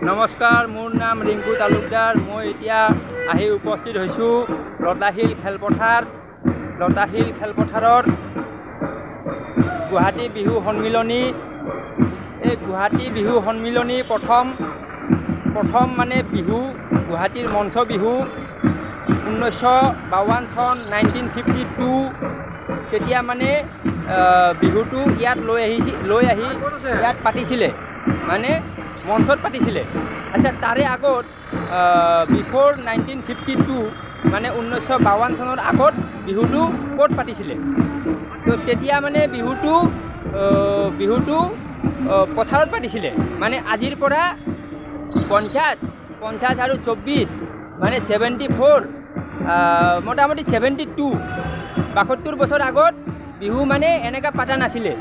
নমস্কাৰ, মোৰ নাম ৰিংকু তালুকদাৰ। মই এতিয়া আহি উপস্থিত হৈছোঁ লতাশিল খেলপথাৰৰ গুৱাহাটী বিহু সন্মিলনী। এই গুৱাহাটী বিহু সন্মিলনী প্ৰথম মানে বিহু গুৱাহাটীৰ মঞ্চ বিহু 1952 চন 1952 তেতিয়া মানে বিহুটো ইয়াত লৈ আহি ইয়াত পাতিছিলে, মানে মঞ্চত পাতিছিলে। আচ্ছা, তাৰে আগত বিফ'ৰ 1952 মানে 1952 চনৰ আগত বিহুটো ক'ত পাতিছিলে? তো তেতিয়া মানে বিহুটো পথাৰত পাতিছিলে। মানে আজিৰ পৰা 50 আৰু 24 মানে 74 মোটামুটি 72 বছৰ আগত বিহু মানে এনেকৈ পাতা নাছিলে।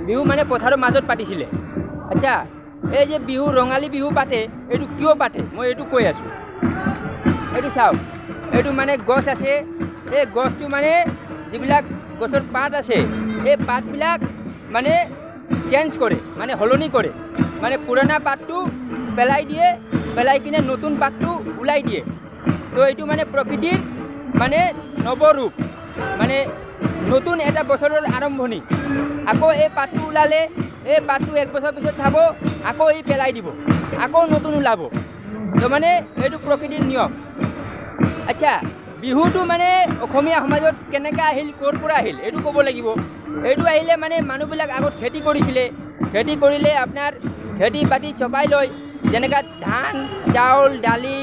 বিহু মানে পথাৰৰ মাজত পাতিছিলে। আচ্ছা, এই যে বিহু ৰঙালী বিহু পাতে, এইটো কিয় পাতে মই এইটো কৈ আছোঁ। এইটো চাওক, এইটো মানে গছ আছে। এই গছটো মানে যিবিলাক গছৰ পাত আছে, এই পাতবিলাক মানে চেঞ্জ কৰে, মানে সলনি কৰে। মানে পুৰণা পাতটো পেলাই কিনে নতুন পাতটো ওলাই দিয়ে। তো এইটো মানে প্ৰকৃতিৰ মানে নৱৰূপ, মানে নতুন এটা বছৰৰ আৰম্ভণি। আকৌ এই পাতটো ওলালে, এই পাতটো 1 বছৰ পিছত চাব, আকৌ এই পেলাই দিব, আকৌ নতুন ওলাব। তো মানে এইটো প্ৰকৃতিৰ নিয়ম। আচ্ছা, বিহুটো মানে অসমীয়া সমাজত কেনেকৈ আহিল, ক'ৰ পৰা আহিল এইটো ক'ব লাগিব। এইটো আহিলে মানে মানুহবিলাক আগত খেতি কৰিছিলে। খেতি কৰিলে আপোনাৰ খেতি বাতি চপাই লয়, যেনেকৈ ধান, চাউল, দালি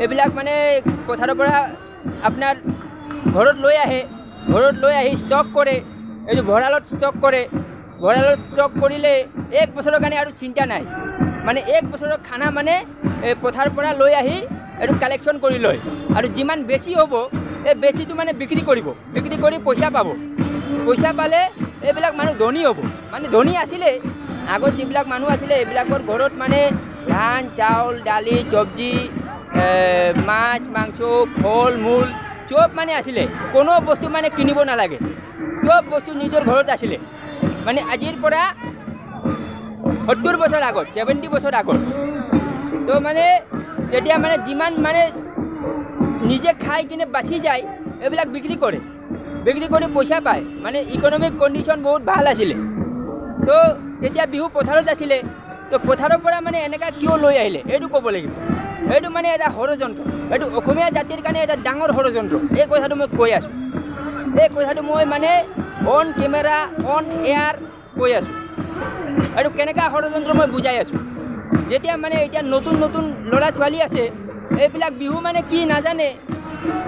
এইবিলাক মানে পথাৰৰ পৰা আপোনাৰ ঘৰত লৈ আহি ষ্টক কৰে। এইটো ভঁৰালত ষ্টক কৰে। ভঁৰালত ষ্টক কৰিলে 1 বছৰৰ কাৰণে আৰু চিন্তা নাই। মানে 1 বছৰৰ খানা মানে এই পথাৰৰ পৰা লৈ আহি এইটো কালেকশ্যন কৰি লয়। আৰু যিমান বেছি হ'ব, এই বেছিটো মানে বিক্ৰী কৰি পইচা পাব। পইচা পালে এইবিলাক মানুহ ধনী হ'ব। মানে ধনী আছিলে আগত, যিবিলাক মানুহ আছিলে এইবিলাকৰ ঘৰত মানে ধান, চাউল, দালি, চব্জি, মাছ, মাংস, ফল মূল চব মানে আছিলে। কোনো বস্তু মানে কিনিব নালাগে, চব বস্তু নিজৰ ঘৰত আছিলে। মানে আজিৰ পৰা 70 বছৰ আগত, 70 বছৰ আগত। তো মানে তেতিয়া মানে যিমান মানে নিজে খাই কিনে বাচি যায়, এইবিলাক বিক্ৰী কৰি পইচা পায়। মানে ইকনমিক কণ্ডিশ্যন বহুত ভাল আছিলে। তো তেতিয়া বিহু পথাৰত আছিলে। তো পথাৰৰ পৰা মানে এনেকুৱা কিয় লৈ আহিলে এইটো ক'ব লাগিব। এইটো মানে এটা ষড়যন্ত্ৰ। এইটো অসমীয়া জাতিৰ কাৰণে এটা ডাঙৰ ষড়যন্ত্ৰ। এই কথাটো মই কৈ আছোঁ। এই কথাটো মই মানে অন কেমেৰা, অন এয়াৰ কৈ আছোঁ। এইটো কেনেকুৱা ষড়যন্ত্ৰ মই বুজাই আছোঁ। যেতিয়া মানে এতিয়া নতুন ল'ৰা ছোৱালী আছে, এইবিলাক বিহু মানে কি নাজানে।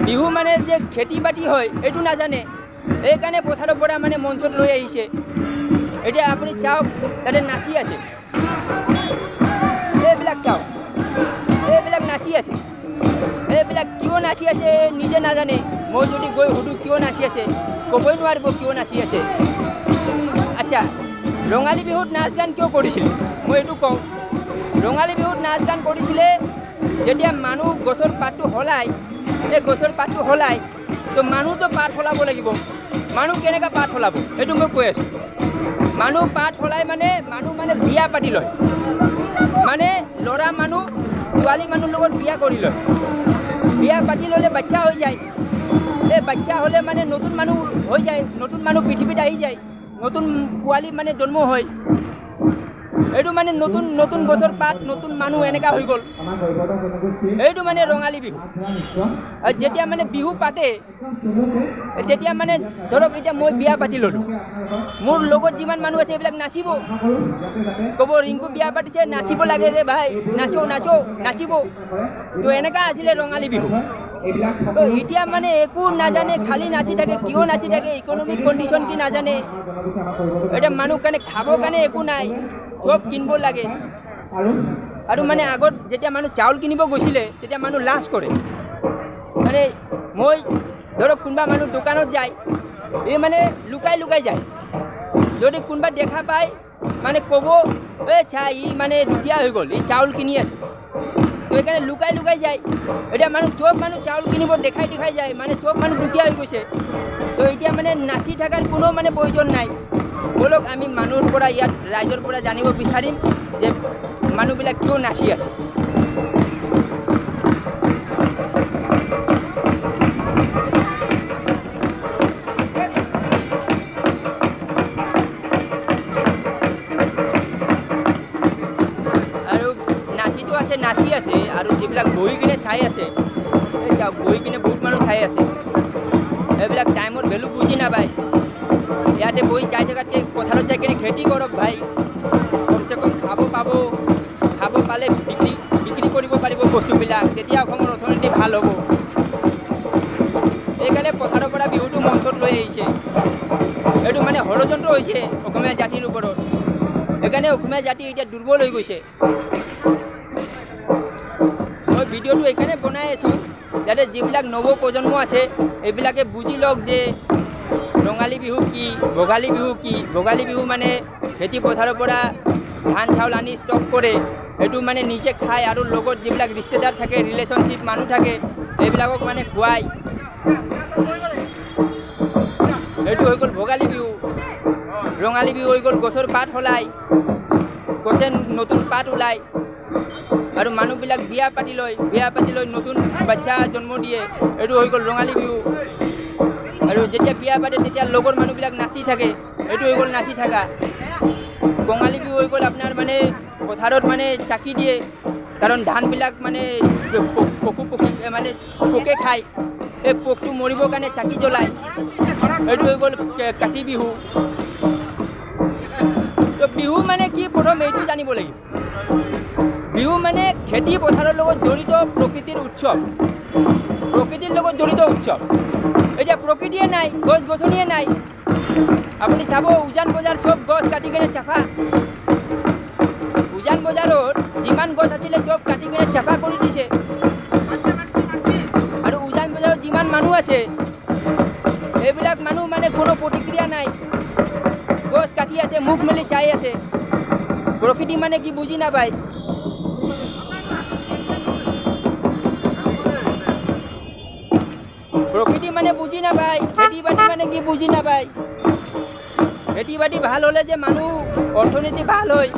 বিহু মানে যে খেতি বাতি হয় এইটো নাজানে। সেইকাৰণে পথাৰৰ পৰা মানে মঞ্চত লৈ আহিছে। এতিয়া আপুনি চাওক, তাতে নাচি আছে, এইবিলাক চাওক, এইবিলাক নাচি আছে। এইবিলাক কিয় নাচি আছে নিজে নাজানে। মই যদি গৈ সুধোঁ কিয় নাচি আছে, ক'বই নোৱাৰিব কিয় নাচি আছে। আচ্ছা, ৰঙালী বিহুত নাচ গান কিয় কৰিছিলে মই এইটো কওঁ। ৰঙালী বিহুত নাচ গান কৰিছিলে যেতিয়া মানুহ গছৰ পাতটো সলায়, এই গছৰ পাতটো সলায়, তো মানুহতো পাত সলাব লাগিব। মানুহ কেনেকৈ পাত সলাব এইটো মই কৈ আছোঁ। মানুহ পাত সলাই মানুহ বিয়া পাতি লয়। মানে ল'ৰা মানুহ ছোৱালী মানুহৰ লগত বিয়া কৰি লয়। বিয়া পাতি ল'লে বাচ্চা হৈ যায়। এই বাচ্চা হ'লে মানে নতুন মানুহ হৈ যায়, নতুন মানুহ পৃথিৱীত আহি যায়, নতুন পোৱালি মানে জন্ম হয়। এইটো মানে নতুন গছৰ পাত, নতুন মানুহ এনেকুৱা হৈ গ'ল। এইটো মানে ৰঙালী বিহু। আৰু যেতিয়া মানে বিহু পাতে, তেতিয়া মানে ধৰক এতিয়া মই বিয়া পাতি ল'লোঁ, মোৰ লগত যিমান মানুহ আছে এইবিলাক নাচিব। ক'ব ৰিংকু বিয়া পাতিছে, নাচিব লাগে ৰে ভাই, নাচিব। তো এনেকুৱা আছিলে ৰঙালী বিহু। তো এতিয়া মানে একো নাজানে, খালি নাচি থাকে। কিয় নাচি থাকে, ইকনমিক কণ্ডিশ্যন কি নাজানে। এতিয়া মানুহ কাৰণে খাবৰ কাৰণে একো নাই, চব কিনিব লাগে। আৰু মানে আগত যেতিয়া মানুহ চাউল কিনিব গৈছিলে, তেতিয়া মানুহ লাজ কৰে। মানে মই ধৰক কোনোবা মানুহ দোকানত যায়, এই মানে লুকাই যায়। যদি কোনোবা দেখা পায় মানে ক'ব, এই চা ই মানে দুখীয়া হৈ গ'ল, ই চাউল কিনি আছে। তো সেইকাৰণে লুকাই যায়। এতিয়া চব মানুহ চাউল কিনিব দেখাই যায়, মানে চব মানুহ দুখীয়া হৈ গৈছে। তো এতিয়া মানে নাচি থকাৰ কোনো মানে প্ৰয়োজন নাই। বলক আমি মানুহৰ পৰা, ইয়াত ৰাইজৰ পৰা জানিব বিচাৰিম যে মানুহবিলাক কিয় নাচি আছে। আৰু নাচিটো আছে, নাচি আছে, আৰু যিবিলাক বহি কিনে চাই আছে, এই চাওক বহি কিনে বহুত মানুহ চাই আছে। এইবিলাক টাইমৰ ভেলু বুজি নাপায়। ইয়াতে বহি চাই থকাতকৈ পথাৰত যাই কিনে খেতি কৰক ভাই, কমচে কম খাব পাব, খাব পালে বিক্ৰী কৰিব পাৰিব বস্তুবিলাক, তেতিয়া অসমৰ অৰ্থনীতি ভাল হ'ব। সেইকাৰণে পথাৰৰ পৰা বিহুটো মঞ্চত লৈ আহিছে। এইটো মানে ষড়যন্ত্ৰ হৈছে অসমীয়া জাতিৰ ওপৰত। সেইকাৰণে অসমীয়া জাতি এতিয়া দুৰ্বল হৈ গৈছে। মই ভিডিঅ'টো এইকাৰণে বনাই আছোঁ যাতে যিবিলাক নৱপ্ৰজন্ম আছে এইবিলাকে বুজি লওক যে ৰঙালী বিহু কি, ভোগালী বিহু কি। ভোগালী বিহু মানে খেতি পথাৰৰ পৰা ধান চাউল আনি ষ্টক কৰে, সেইটো মানে নিজে খায়, আৰু লগত যিবিলাক ৰিষ্টেদাৰ থাকে, ৰিলেশ্যনশ্বিপ মানুহ থাকে, এইবিলাকক মানে খুৱায়। এইটো হৈ গ'ল ভোগালী বিহু। ৰঙালী বিহু হৈ গ'ল গছৰ পাত সলায়, গছে নতুন পাত ওলায়, আৰু মানুহবিলাক বিয়া পাতি লৈ নতুন বাচ্চা জন্ম দিয়ে, এইটো হৈ গ'ল ৰঙালী বিহু। আৰু যেতিয়া বিয়া পাতে তেতিয়া লগৰ মানুহবিলাক নাচি থাকে, এইটো হৈ গ'ল নাচি থকা। কঙালী বিহু হৈ গ'ল আপোনাৰ মানে পথাৰত মানে চাকি দিয়ে, কাৰণ ধানবিলাক মানে মানে পোকে খায়, এই পোকটো মৰিবৰ কাৰণে চাকি জ্বলায়, এইটো হৈ গ'ল কাতি বিহু। তো বিহু মানে কি, প্ৰথম এইটো জানিব লাগিব। বিহু মানে খেতি পথাৰৰ লগত জড়িত প্ৰকৃতিৰ উৎসৱ, প্ৰকৃতিৰ লগত জড়িত উৎসৱ। এতিয়া প্ৰকৃতিয়ে নাই, গছ গছনিয়ে নাই। আপুনি চাব উজান বজাৰ চব গছ কাটি কিনে চাফা, উজান বজাৰত যিমান গছ আছিলে চব কাটি কিনে চাফা কৰি দিছে। আৰু উজান বজাৰত যিমান মানুহ আছে এইবিলাক মানুহ মানে কোনো প্ৰতিক্ৰিয়া নাই, গছ কাটি আছে, মুখ মেলি চাই আছে। প্ৰকৃতি মানে কি বুজি নাপায়। প্ৰকৃতি মানে বুজি নাপায়, খেতি বাতি মানে কি বুজি নাপায়। খেতি বাতি ভাল হ'লে যে মানুহ অৰ্থনীতি ভাল হয়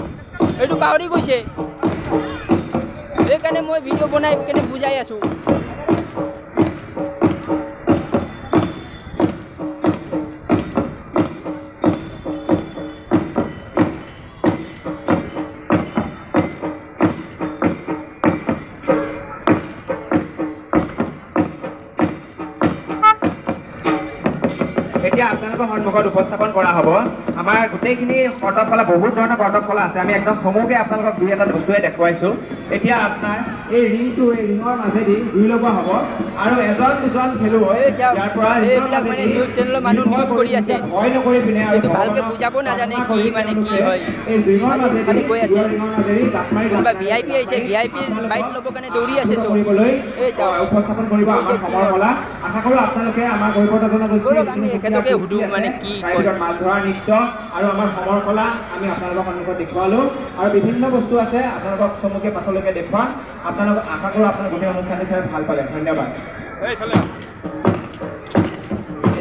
এইটো পাহৰি গৈছে। সেইকাৰণে মই ভিডিঅ' বনাই কিনে বুজাই আছোঁ। এতিয়া আপোনালোকৰ সন্মুখত উপস্থাপন কৰা হ'ব আমাৰ গোটেইখিনি কৰ্তব্যকলা, বহুত ধৰণৰ কৰ্তব্যকলা আছে। আমি একদম চমুকৈ আপোনালোকক দুই এটা বস্তুৱে দেখুৱাইছোঁ। এতিয়া আপোনাৰ এই ৰিংটো, এই ৰিঙৰ মাজেদি জুই লগোৱা হ'ব, আৰু এজন দুজন খেলুৱৈ ইয়াৰ পৰা এইবিলাক মানে নিউজ চেনেলৰ মানুহ নিউজ কৰি আছে, ভয় নকৰি পিনে কিন্তু ভালকৈ বুজাব নাজানে কি মানে কি হয়। এই ৰিঙৰ মাজেদি কৈ আছে জাপ মাৰি কোনোবা VIP আহিছে, VIPৰ বাইক ল'বৰ কাৰণে দৌৰি আছে চব। উপস্থাপন কৰিব আমাৰ সমৰ কলা। আশা কৰোঁ আপোনালোকে আমাৰ গৈবৰ্তজনক আমি এখেতকে সুধো মানে কি কয়। মাছ ধৰা নৃত্য আৰু আমাৰ সমৰ কলা আমি আপোনালোকৰ সন্মুখত দেখুৱালোঁ, আৰু বিভিন্ন বস্তু আছে আপোনালোকক চমুকে পাছলৈকে দেখুৱাম। আপোনালোকক আশা কৰোঁ আপোনালোক গোটেই অনুষ্ঠানটো চাই ভাল পালে। ধন্যবাদ।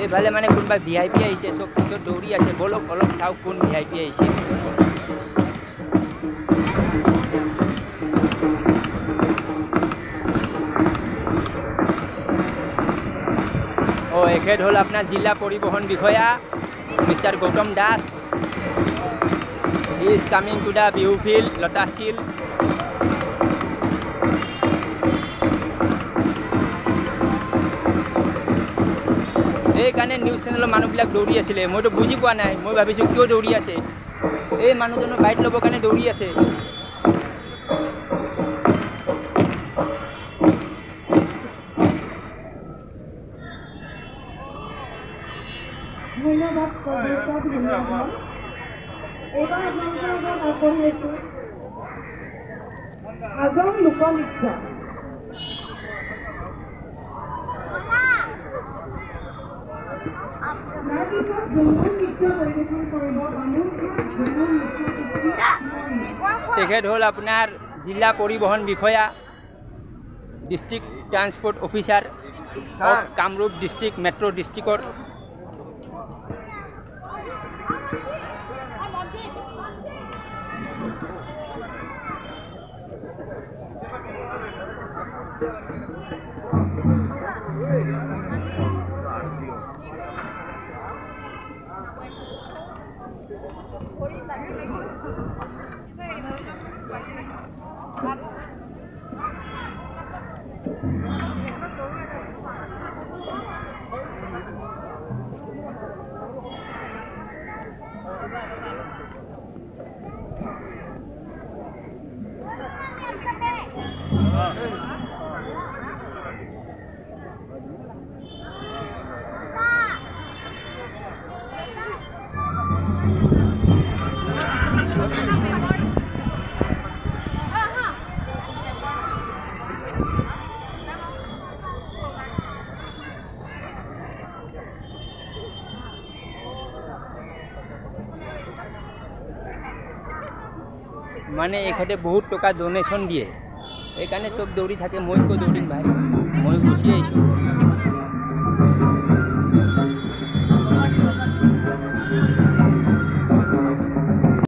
এইফালে মানে কোনোবা VIP আহিছে, চব পিছত দৌৰি আছে। বলক অলপ চাওক কোন VIP আহিছে। এখেত হ'ল আপোনাৰ জিলা পৰিবহণ বিষয়া mister Gautam Das. He is coming to the Bihu field, Latasil. সেইকাৰণে নিউজ চেনেলৰ মানুহবিলাক দৌৰি আছিলে। মইতো বুজি পোৱা নাই, মই ভাবিছোঁ কিয় দৌৰি আছে। এই মানুহজনৰ বাইক ল'বৰ কাৰণে দৌৰি আছে। ধন্যবাদ, ধন্যবাদ। এইবাৰ আপোনালোকৰ আগত আগবাঢ়ি আছোঁ আজং লোকনৃত্য। তাৰপিছত ঝুমুৰ নৃত্য পৰিৱেশন কৰিব ঝুমুৰ নৃত্য। তেখেত হ'ল আপোনাৰ জিলা পৰিবহণ বিষয়া, district transport officer Kamrup district metro' ডিষ্ট্ৰিক্টৰ। মানে এখানে বহুত টকা ডোনেশ্যন দিয়ে, সেইকাৰণে চব দৌৰি থাকে। মই কিয় দৌৰিম ভাই, মই গুচি আহিছোঁ।